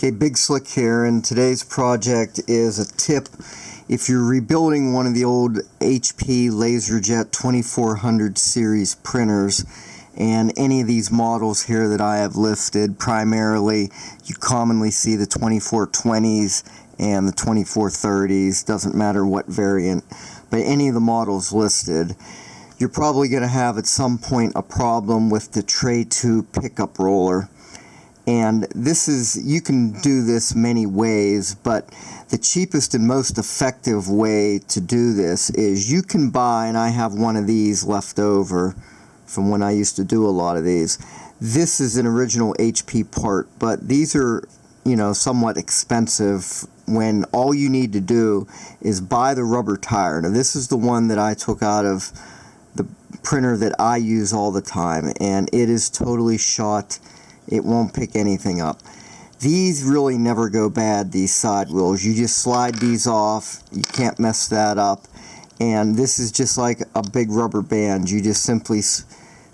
Okay, Big Slick here, and today's project is a tip if you're rebuilding one of the old HP Laserjet 2400 series printers, and any of these models here that I have listed. Primarily you commonly see the 2420s and the 2430s, doesn't matter what variant, but any of the models listed, you're probably going to have at some point a problem with the tray 2 pickup roller. And this is, you can do this many ways, but the cheapest and most effective way to do this is you can buy, and I have one of these left over from when I used to do a lot of these. This is an original HP part, but these are, you know, somewhat expensive when all you need to do is buy the rubber tire. Now this is the one that I took out of the printer that I use all the time, and it is totally shot. It won't pick anything up. These really never go bad, these side wheels. You just slide these off, you can't mess that up, and this is just like a big rubber band. You just simply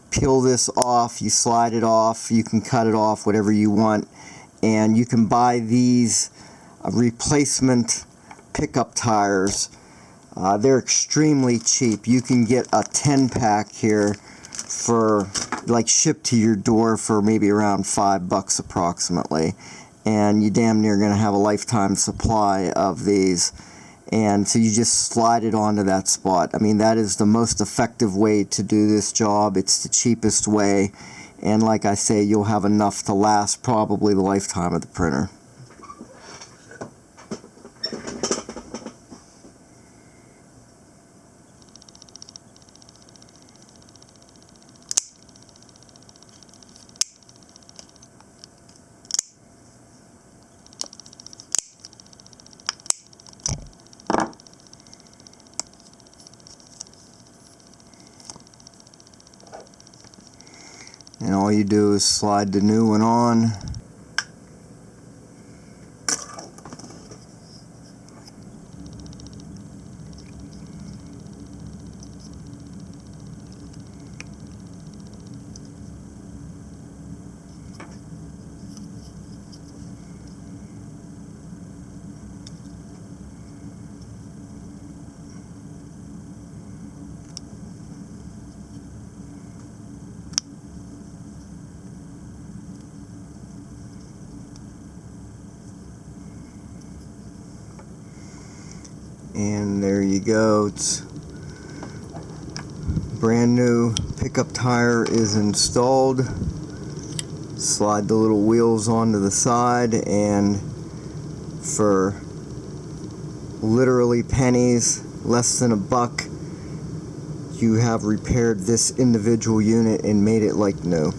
peel this off, you slide it off, you can cut it off, whatever you want, and you can buy these replacement pickup tires. They're extremely cheap. You can get a 10-pack here for, like, shipped to your door for maybe around $5 approximately, and you damn near gonna have a lifetime supply of these. And so you just slide it onto that spot. I mean, that is the most effective way to do this job. It's the cheapest way, and like I say, you'll have enough to last probably the lifetime of the printer. And all you do is slide the new one on. And there you go. It's brand new pickup tire is installed. Slide the little wheels onto the side, and for literally pennies, less than $1, you have repaired this individual unit and made it like new.